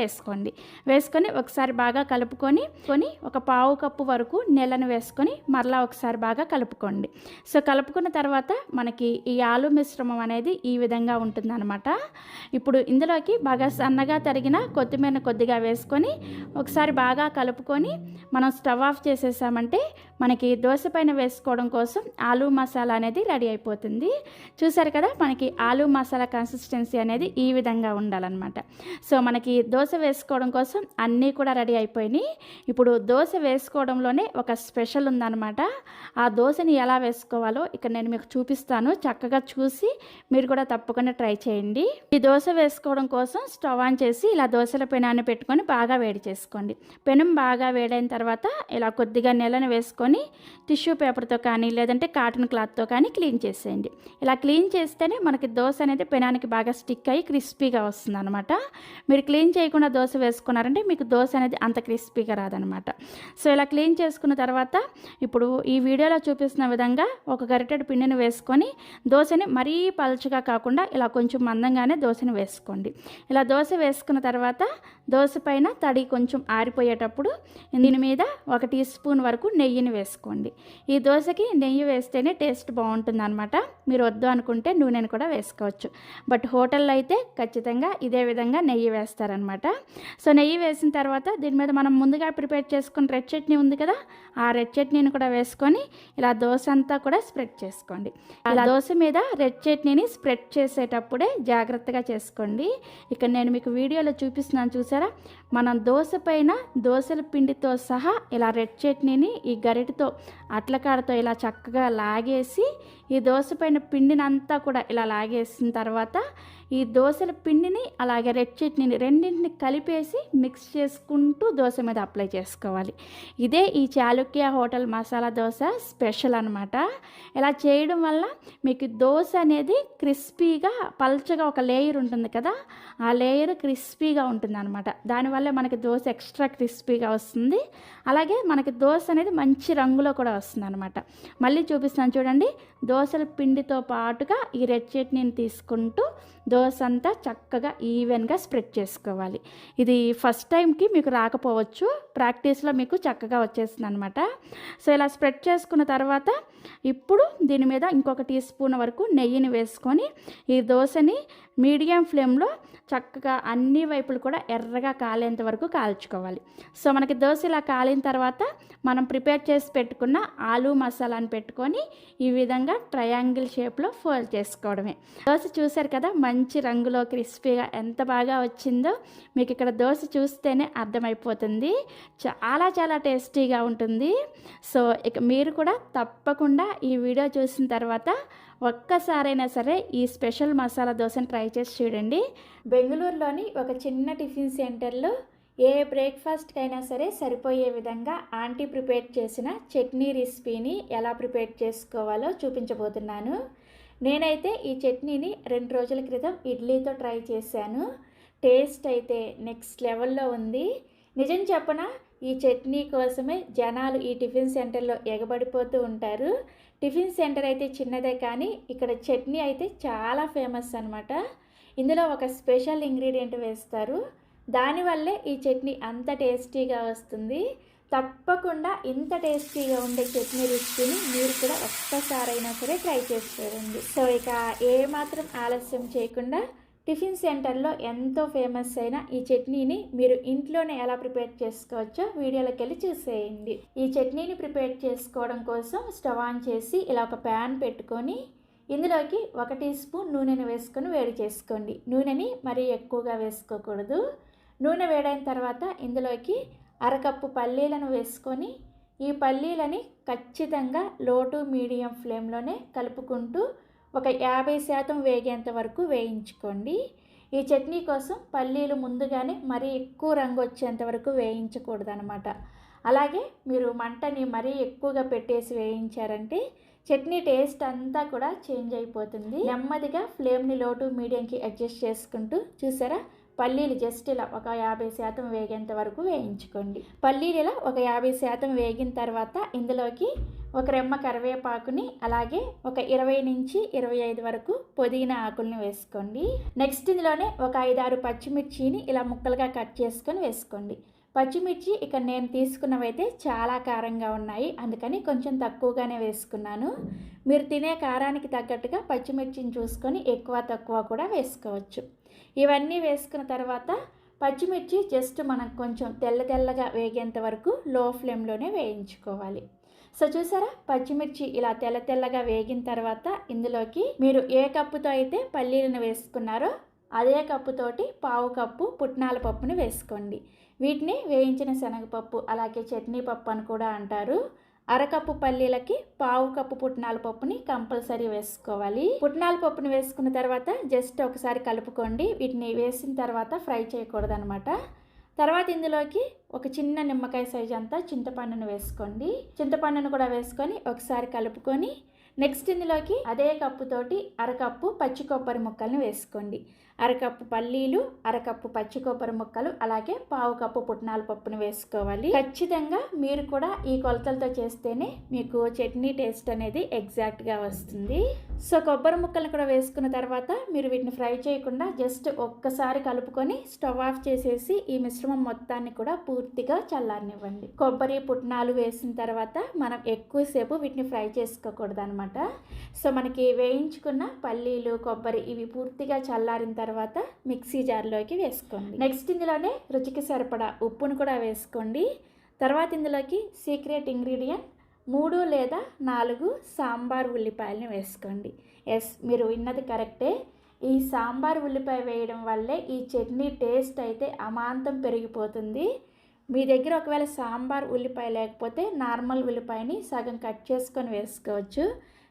వేసుకొని ఒకసారి బాగా కలుపుకొని 1/4 కప్పు వరకు నీళ్ళను వేసుకొని మరలా ఒకసారి బాగా కలుపుకోండి. సో కలుపుకున్న తర్వాత మనకి ఈ ఆలు మిశ్రమం అనేది ఈ విధంగా ఉంటుందన్నమాట. ఇప్పుడు ఇందులోకి బాగా సన్నగా తరిగిన కొత్తిమీర కొద్దిగా వేసుకొని ఒకసారి బాగా కలుపుకొని మనం స్టవ్ ఆఫ్ చేసేసామంటే మనకి దోశ పైన వేసుకోవడం కోసం ఆలూ మసాలా అనేది రెడీ అయిపోతుంది. చూసారు కదా, మనకి ఆలూ మసాలా కన్సిస్టెన్సీ అనేది ఈ విధంగా ఉండాలన్నమాట. సో మనకి దోశ వేసుకోవడం కోసం అన్నీ కూడా రెడీ అయిపోయినాయి. ఇప్పుడు దోశ వేసుకోవడంలోనే ఒక స్పెషల్ ఉందన్నమాట. ఆ దోశని ఎలా వేసుకోవాలో ఇక్కడ నేను మీకు చూపిస్తాను. చక్కగా చూసి మీరు కూడా తప్పకుండా ట్రై చేయండి. ఈ దోశ వేసుకోవడం కోసం స్టవ్ ఆన్ చేసి ఇలా దోశల పెనాన్ని పెట్టుకొని బాగా వేడి చేసుకోండి. పెనం బాగా వేడైన తర్వాత ఇలా కొద్దిగా నెలను వేసుకొని టిష్యూ పేపర్తో కానీ లేదంటే కాటన్ క్లాత్తో కానీ క్లీన్ చేసేయండి. ఇలా క్లీన్ చేస్తేనే మనకి దోశ అనేది పెనానికి బాగా స్టిక్ అయ్యి క్రిస్పీగా వస్తుంది అనమాట. మీరు క్లీన్ చేయకుండా దోశ వేసుకున్నారంటే మీకు దోశ అనేది అంత క్రిస్పీగా రాదనమాట. సో ఇలా క్లీన్ చేసుకున్న తర్వాత ఇప్పుడు ఈ వీడియోలో చూపిస్తున్న విధంగా ఒక గరిటెడు పిండిని వేసుకొని దోశని మరీ పలుచగా కాకుండా ఇలా కొంచెం మందంగానే దోశని వేసుకోండి. ఇలా దోశ వేసుకున్న తర్వాత దోశ పైన తడి కొంచెం ఆరిపోయేటప్పుడు దీని మీద 1 టీ స్పూన్ వరకు నెయ్యిని వేసుకోండి. ఈ దోశకి నెయ్యి వేస్తేనే టేస్ట్ బాగుంటుంది అనమాట. మీరు వద్దు అనుకుంటే నూనెను కూడా వేసుకోవచ్చు. బట్ హోటల్లో అయితే ఖచ్చితంగా ఇదే విధంగా నెయ్యి వేస్తారనమాట. సో నెయ్యి వేసిన తర్వాత దీని మీద మనం ముందుగా ప్రిపేర్ చేసుకున్న రెడ్ చట్నీ ఉంది కదా, ఆ రెడ్ చట్నీని కూడా వేసుకొని ఇలా దోశ అంతా కూడా స్ప్రెడ్ చేసుకోండి. అలా దోశ మీద రెడ్ చట్నీని స్ప్రెడ్ చేసేటప్పుడే జాగ్రత్తగా చేసుకోండి. ఇక్కడ నేను మీకు వీడియోలో చూపిస్తున్నాను చూసారా, మనం దోశ పైన దోశల పిండితో సహా ఇలా రెడ్ చట్నీని ఈ గరిటతో అట్లకాడతో ఇలా చక్కగా లాగేసి ఈ దోశ పైన పిండిని అంతా కూడా ఇలా లాగేసిన తర్వాత ఈ దోశల పిండిని అలాగే రెడ్ చట్నీని రెండింటిని కలిపేసి మిక్స్ చేసుకుంటూ దోశ మీద అప్లై చేసుకోవాలి. ఇదే ఈ చాళుక్య హోటల్ మసాలా దోశ స్పెషల్ అనమాట. ఇలా చేయడం వల్ల మీకు దోశ అనేది క్రిస్పీగా పల్చగా ఒక లేయర్ ఉంటుంది కదా, ఆ లేయర్ క్రిస్పీగా ఉంటుంది అనమాట. దానివల్ల మనకి దోశ ఎక్స్ట్రా క్రిస్పీగా వస్తుంది. అలాగే మనకి దోశ అనేది మంచి రంగులో కూడా వస్తుంది అనమాట. మళ్ళీ చూపిస్తాను చూడండి. దోశల పిండితో పాటుగా ఈ రెడ్ చట్నీని తీసుకుంటూ దోశ అంతా చక్కగా ఈవెన్గా స్ప్రెడ్ చేసుకోవాలి. ఇది ఫస్ట్ టైంకి మీకు రాకపోవచ్చు, ప్రాక్టీస్లో మీకు చక్కగా వచ్చేస్తుంది అనమాట. సో ఇలా స్ప్రెడ్ చేసుకున్న తర్వాత ఇప్పుడు దీని మీద ఇంకొక టీ స్పూన్ వరకు నెయ్యిని వేసుకొని ఈ దోశని మీడియం ఫ్లేమ్లో చక్కగా అన్ని వైపులు కూడా ఎర్రగా కాలేంత వరకు కాల్చుకోవాలి. సో మనకి దోశ ఇలా కాలిన తర్వాత మనం ప్రిపేర్ చేసి పెట్టుకున్న ఆలూ మసాలాని పెట్టుకొని ఈ విధంగా ట్రయాంగిల్ షేప్లో ఫోల్డ్ చేసుకోవడమే. దోశ చూసారు కదా, మంచి రంగులో క్రిస్పీగా ఎంత బాగా వచ్చిందో మీకు ఇక్కడ దోశ చూస్తేనే అర్థమైపోతుంది. చాలా చాలా టేస్టీగా ఉంటుంది. సో ఇక మీరు కూడా తప్పకుండా ఈ వీడియో చూసిన తర్వాత ఒక్కసారైనా సరే ఈ స్పెషల్ మసాలా దోశని ట్రై చేసి చూడండి. బెంగళూరులోని ఒక చిన్న టిఫిన్ సెంటర్లో ఏ బ్రేక్ఫాస్ట్కి అయినా సరే సరిపోయే విధంగా ఆంటీ ప్రిపేర్ చేసిన చట్నీ రెసిపీని ఎలా ప్రిపేర్ చేసుకోవాలో చూపించబోతున్నాను. నేనైతే ఈ చట్నీని 2 రోజుల క్రితం ఇడ్లీతో ట్రై చేశాను. టేస్ట్ అయితే నెక్స్ట్ లెవెల్లో ఉంది. నిజం చెప్పనా, ఈ చట్నీ కోసమే జనాలు ఈ టిఫిన్ సెంటర్లో ఎగబడిపోతూ ఉంటారు. టిఫిన్ సెంటర్ అయితే చిన్నదే కానీ ఇక్కడ చట్నీ అయితే చాలా ఫేమస్ అనమాట. ఇందులో ఒక స్పెషల్ ఇంగ్రీడియంట్ వేస్తారు, దానివల్లే ఈ చట్నీ అంత టేస్టీగా వస్తుంది. తప్పకుండా ఇంత టేస్టీగా ఉండే చట్నీ రెసిపీని మీరు కూడా ఒక్కసారైనా సరే ట్రై చేసి చూడండి. సో ఇక ఏమాత్రం ఆలస్యం చేయకుండా టిఫిన్ సెంటర్లో ఎంతో ఫేమస్ అయిన ఈ చట్నీని మీరు ఇంట్లోనే ఎలా ప్రిపేర్ చేసుకోవచ్చో వీడియోలోకి వెళ్ళి చూసేయండి. ఈ చట్నీని ప్రిపేర్ చేసుకోవడం కోసం స్టవ్ ఆన్ చేసి ఇలా ఒక ప్యాన్ పెట్టుకొని ఇందులోకి 1 టీ స్పూన్ నూనెను వేసుకొని వేడి చేసుకోండి. నూనెని మరీ ఎక్కువగా వేసుకోకూడదు. నూనె వేడైన తర్వాత ఇందులోకి 1/2 కప్పు పల్లీలను వేసుకొని ఈ పల్లీలని ఖచ్చితంగా లో టు మీడియం ఫ్లేమ్లోనే కలుపుకుంటూ ఒక 50% వేగేంత వరకు వేయించుకోండి. ఈ చట్నీ కోసం పల్లీలు ముందుగానే మరీ ఎక్కువ రంగు వచ్చేంత వరకు వేయించకూడదు అనమాట. అలాగే మీరు మంటని మరీ ఎక్కువగా పెట్టేసి వేయించారంటే చట్నీ టేస్ట్ అంతా కూడా చేంజ్ అయిపోతుంది. నెమ్మదిగా ఫ్లేమ్ని లో టు మీడియంకి అడ్జస్ట్ చేసుకుంటూ చూసారా, పల్లీలు జస్ట్ ఇలా ఒక 50% వేగేంత వరకు వేయించుకోండి. పల్లీలు ఇలా ఒక 50% వేగిన తర్వాత ఇందులోకి ఒక రెమ్మ కరివేపాకుని అలాగే ఒక 20 నుంచి 25 వరకు పుదీనా ఆకుల్ని వేసుకోండి. నెక్స్ట్ ఇందులోనే ఒక 5-6 పచ్చిమిర్చిని ఇలా ముక్కలుగా కట్ చేసుకొని వేసుకోండి. పచ్చిమిర్చి ఇక్కడ నేను తీసుకున్నవైతే చాలా కారంగా ఉన్నాయి, అందుకని కొంచెం తక్కువగానే వేసుకున్నాను. మీరు తినే కారానికి తగ్గట్టుగా పచ్చిమిర్చిని చూసుకొని ఎక్కువ తక్కువ కూడా వేసుకోవచ్చు. ఇవన్నీ వేసుకున్న తర్వాత పచ్చిమిర్చి జస్ట్ మనం కొంచెం తెల్లగా వేగేంత వరకు లో ఫ్లేమ్లోనే వేయించుకోవాలి. సో చూసారా, పచ్చిమిర్చి ఇలా తెల్లగా వేగిన తర్వాత ఇందులోకి మీరు ఏ కప్పుతో అయితే పల్లీలను వేసుకున్నారో అదే కప్పుతోటి 1/2 కప్పు పుట్నాల పప్పుని వేసుకోండి. వీటిని వేయించిన శనగపప్పు అలాగే చట్నీ పప్పు అని కూడా అంటారు. 1/2 కప్పు పల్లీలకి 1/2 కప్పు పుట్నాల పప్పుని కంపల్సరీ వేసుకోవాలి. పుట్నాల పప్పుని వేసుకున్న తర్వాత జస్ట్ ఒకసారి కలుపుకోండి. వీటిని వేసిన తర్వాత ఫ్రై చేయకూడదు అనమాట. తర్వాత ఇందులోకి ఒక చిన్న నిమ్మకాయ సైజ్ అంతా చింతపండును వేసుకోండి. చింతపండును కూడా వేసుకొని ఒకసారి కలుపుకొని నెక్స్ట్ ఇందులోకి అదే కప్పుతోటి 1/2 కప్పు పచ్చి కొబ్బరి ముక్కల్ని వేసుకోండి. 1/2 కప్పు పల్లీలు, 1/2 కప్పు పచ్చి కొబ్బరి ముక్కలు అలాగే 1/2 కప్పు పుట్నాల పప్పును వేసుకోవాలి. ఖచ్చితంగా మీరు కూడా ఈ కొలతలతో చేస్తేనే మీకు చట్నీ టేస్ట్ అనేది ఎగ్జాక్ట్గా వస్తుంది. సో కొబ్బరి ముక్కలను కూడా వేసుకున్న తర్వాత మీరు వీటిని ఫ్రై చేయకుండా జస్ట్ ఒక్కసారి కలుపుకొని స్టవ్ ఆఫ్ చేసేసి ఈ మిశ్రమం మొత్తాన్ని కూడా పూర్తిగా చల్లారనివ్వండి. కొబ్బరి పుట్నాలు వేసిన తర్వాత మనం ఎక్కువసేపు వీటిని ఫ్రై చేసుకోకూడదు అనమాట. సో మనకి వేయించుకున్న పల్లీలు కొబ్బరి ఇవి పూర్తిగా చల్లారిన తర్వాత మిక్సీ జార్లోకి వేసుకోండి. నెక్స్ట్ ఇందులోనే రుచికి సరిపడా ఉప్పును కూడా వేసుకోండి. తర్వాత ఇందులోకి సీక్రెట్ ఇంగ్రీడియంట్ 3 లేదా 4 సాంబార్ ఉల్లిపాయలను వేసుకోండి. ఎస్, మీరు విన్నది కరెక్టే. ఈ సాంబార్ ఉల్లిపాయ వేయడం వల్లే ఈ చట్నీ టేస్ట్ అయితే అమాంతం పెరిగిపోతుంది. మీ దగ్గర ఒకవేళ సాంబార్ ఉల్లిపాయ లేకపోతే నార్మల్ ఉల్లిపాయని సగం కట్ చేసుకొని వేసుకోవచ్చు.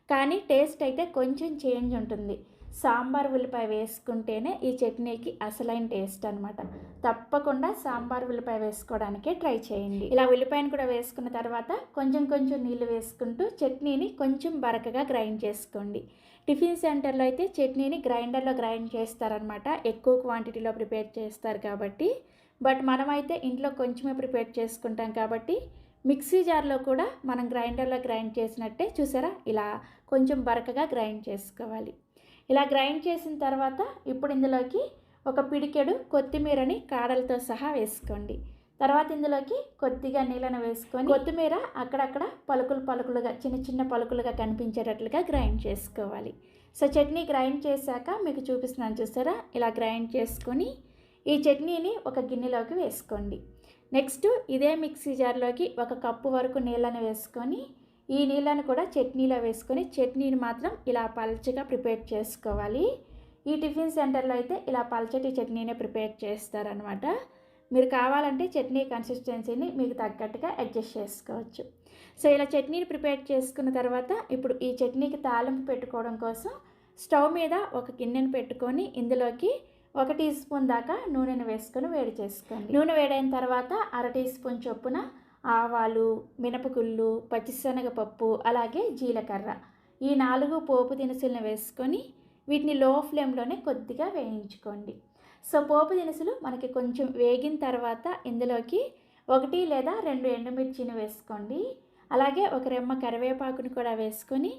కానీ టేస్ట్ అయితే కొంచెం చేంజ్ ఉంటుంది. సాంబార్ ఉల్లిపాయ వేసుకుంటేనే ఈ చట్నీకి అసలైన టేస్ట్ అనమాట. తప్పకుండా సాంబార్ ఉల్లిపాయ వేసుకోవడానికే ట్రై చేయండి. ఇలా ఉల్లిపాయను కూడా వేసుకున్న తర్వాత కొంచెం నీళ్ళు వేసుకుంటూ చట్నీని కొంచెం బరకగా గ్రైండ్ చేసుకోండి. టిఫిన్ సెంటర్లో అయితే చట్నీని గ్రైండర్లో గ్రైండ్ చేస్తారనమాట, ఎక్కువ క్వాంటిటీలో ప్రిపేర్ చేస్తారు కాబట్టి. బట్ మనమైతే ఇంట్లో కొంచెమే ప్రిపేర్ చేసుకుంటాం కాబట్టి మిక్సీ జార్లో కూడా మనం గ్రైండర్లో గ్రైండ్ చేసినట్టే చూసారా, ఇలా కొంచెం బరకగా గ్రైండ్ చేసుకోవాలి. ఇలా గ్రైండ్ చేసిన తర్వాత ఇప్పుడు ఇందులోకి ఒక పిడికెడు కొత్తిమీరని కాడలతో సహా వేసుకోండి. తర్వాత ఇందులోకి కొద్దిగా నీళ్ళను వేసుకొని కొత్తిమీర అక్కడక్కడ పలుకులుగా చిన్న పలుకులుగా కనిపించేటట్లుగా గ్రైండ్ చేసుకోవాలి. సో చట్నీ గ్రైండ్ చేశాక మీకు చూపిస్తున్నాను చూసారా, ఇలా గ్రైండ్ చేసుకొని ఈ చట్నీని ఒక గిన్నెలోకి వేసుకోండి. నెక్స్ట్ ఇదే మిక్సీ జార్లోకి 1 కప్పు వరకు నీళ్ళను వేసుకొని ఈ నీళ్ళను కూడా చట్నీలో వేసుకొని చట్నీని మాత్రం ఇలా పల్చగా ప్రిపేర్ చేసుకోవాలి. ఈ టిఫిన్ సెంటర్లో అయితే ఇలా పల్చటి చట్నీనే ప్రిపేర్ చేస్తారనమాట. మీరు కావాలంటే చట్నీ కన్సిస్టెన్సీని మీకు తగ్గట్టుగా అడ్జస్ట్ చేసుకోవచ్చు. సో ఇలా చట్నీని ప్రిపేర్ చేసుకున్న తర్వాత ఇప్పుడు ఈ చట్నీకి తాలింపు పెట్టుకోవడం కోసం స్టవ్ మీద ఒక గిన్నెను పెట్టుకొని ఇందులోకి 1 టీ స్పూన్ దాకా నూనెను వేసుకొని వేడి చేసుకోండి. నూనె వేడైన తర్వాత 1/2 టీ స్పూన్ చొప్పున ఆవాలు, మినపగుళ్ళు, పచ్చిశనగపప్పు అలాగే జీలకర్ర ఈ 4 పోపు దినుసులను వేసుకొని వీటిని లో ఫ్లేమ్లోనే కొద్దిగా వేయించుకోండి. సో పోపు దినుసులు మనకి కొంచెం వేగిన తర్వాత ఇందులోకి 1 లేదా 2 ఎండుమిర్చిని వేసుకోండి. అలాగే ఒక రెమ్మ కరివేపాకుని కూడా వేసుకొని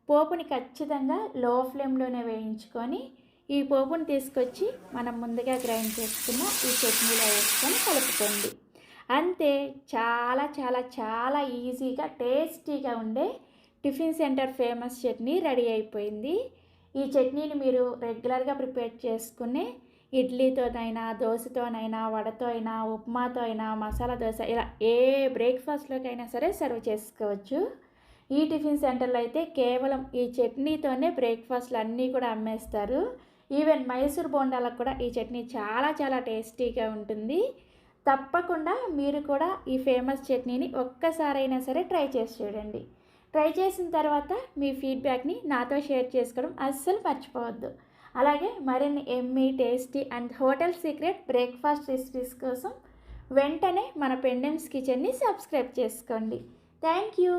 పోపుని ఖచ్చితంగా లో ఫ్లేమ్లోనే వేయించుకొని ఈ పోపుని తీసుకొచ్చి మనం ముందుగా గ్రైండ్ చేసుకున్న ఈ చట్నీలో వేసుకొని కలుపుకోండి. అంతే, చాలా చాలా చాలా ఈజీగా టేస్టీగా ఉండే tiffin centre famous chutney ready అయిపోయింది. ఈ చట్నీని మీరు రెగ్యులర్గా ప్రిపేర్ చేసుకునే ఇడ్లీతోనైనా, దోశతోనైనా, వడతో అయినా, ఉప్మాతో అయినా, మసాలా దోశ, ఇలా ఏ బ్రేక్ఫాస్ట్లోకైనా సరే సర్వ్ చేసుకోవచ్చు. ఈ టిఫిన్ సెంటర్లో అయితే కేవలం ఈ చట్నీతోనే బ్రేక్ఫాస్ట్లు అన్నీ కూడా అమ్మేస్తారు. ఈవెన్ మైసూర్ బోండాలకు కూడా ఈ చట్నీ చాలా చాలా టేస్టీగా ఉంటుంది. తప్పకుండా మీరు కూడా ఈ ఫేమస్ చట్నీని ఒక్కసారైనా సరే ట్రై చేసి చూడండి. ట్రై చేసిన తర్వాత మీ ఫీడ్బ్యాక్ని నాతో షేర్ చేసుకోవడం అస్సలు మర్చిపోవద్దు. అలాగే మరిన్ని Emmy, tasty and hotel secret breakfast recipes కోసం వెంటనే మన పెండెమ్స్ కిచెన్ని సబ్స్క్రైబ్ చేసుకోండి. Thank you.